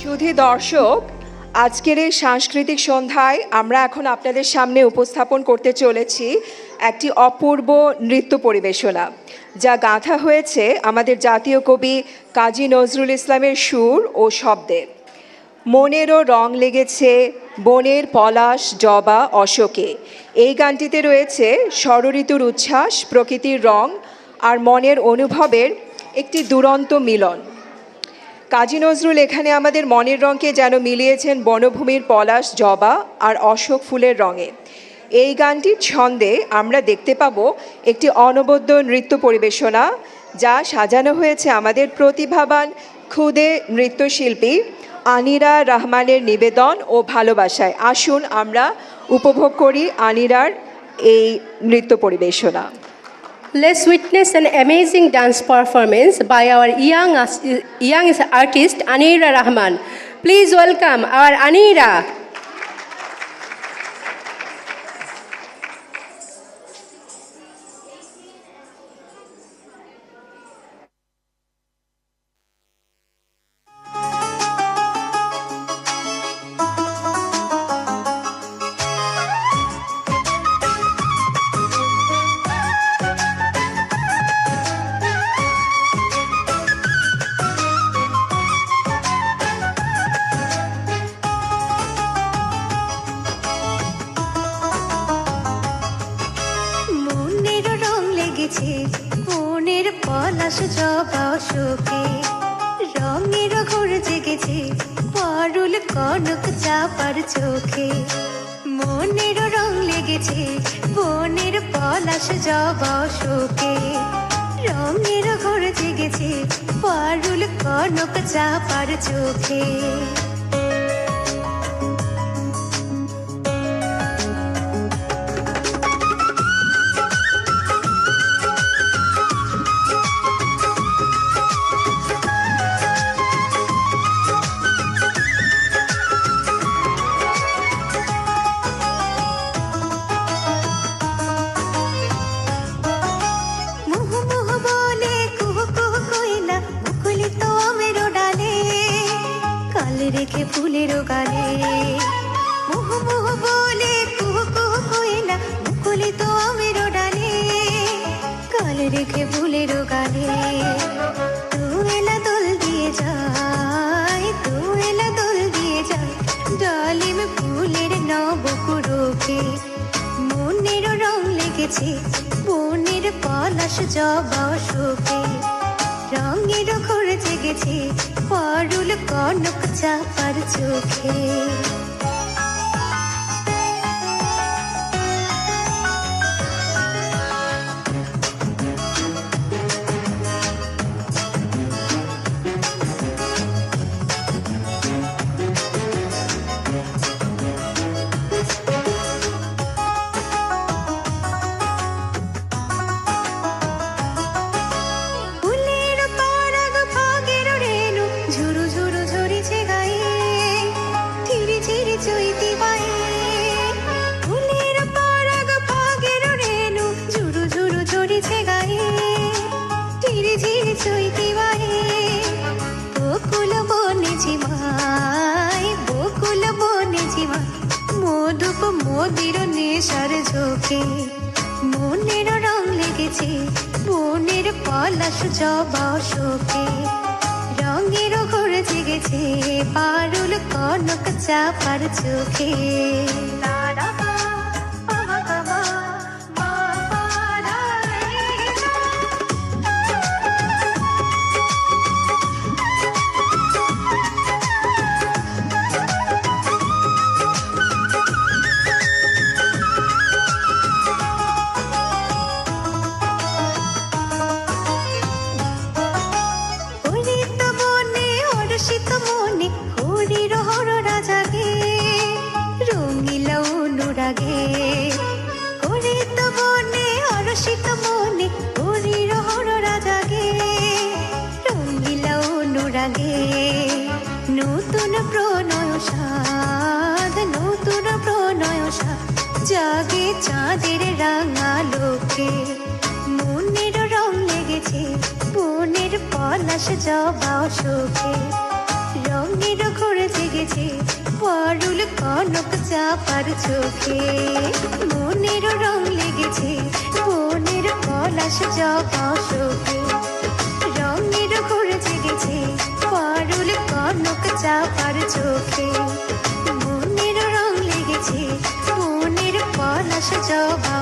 সুধী দর্শক, আজকের এই সাংস্কৃতিক সন্ধ্যায় আমরা এখন আপনাদের সামনে উপস্থাপন করতে চলেছি একটি অপূর্ব নৃত্য পরিবেশনা, যা গাঁথা হয়েছে আমাদের জাতীয় কবি কাজী নজরুল ইসলামের সুর ও শব্দে। মনেরও রং লেগেছে বনের পলাশ জবা অশোকে, এই গানটিতে রয়েছে ষড়ঋতুর উচ্ছ্বাস, প্রকৃতির রং আর মনের অনুভবের একটি দুরন্ত মিলন। কাজী নজরুল এখানে আমাদের মনের রঙকে যেন মিলিয়েছেন বনভূমির পলাশ জবা আর অশোক ফুলের রঙে। এই গানটির ছন্দে আমরা দেখতে পাব একটি অনবদ্য নৃত্য পরিবেশনা, যা সাজানো হয়েছে আমাদের প্রতিভাবান ক্ষুদে নৃত্যশিল্পী আনিরা রহমানের নিবেদন ও ভালোবাসায়। আসুন আমরা উপভোগ করি আনিরার এই নৃত্য পরিবেশনা। Let's witness an amazing dance performance by our young artist Anira Rahman. Please welcome our Anira. বনের পলাশ জবা অশোকে, রঙের ঘোর জেগেছে পারুল কনক চাপার চোখে। মনের রং লেগেছে বনের পলাশ জবা অশোকে, রঙের ঘোর জেগেছে পারুল কনক চাপার চোখে। রেখে ফুলেরও গালে মুহ মুহ বলে কুহ কুহ কইলা, মুকুলিত আমেরও ডালে কাল রেখে ফুলেরও গালে। তুয়েলা দোল দিয়ে যায়, তুয়েলা দোল দিয়ে যায় ডালিম ফুলের নবকুরুকে। মনের রং লেগেছে বনের পলাশ জবা অশোকে, রঙের ঘোর জেগেছে পারুল কনক চাপার চোখে। মোদির নেশার ঝোঁকে মনের রং লেগেছে বনের পলাশ জবা অশোকে, রঙের ঘোর জেগেছে পারুল কনক চাপার চোখে। নতুন প্রণয় সাধ, নতুন প্রণয় সাধ জাগে চাঁদের রাঙালোকে। মনের রং লেগেছে বনের পলাশ জবা অশোকে, রঙের ঘোর কনক চাপার চোখে মনের রং লেগেছে বনের পলাশ জবা শোকে রঙের ঘোর জেগেছে পারুল কনক চাপার চোখে মনের রং লেগেছে বনের পলাশ জবা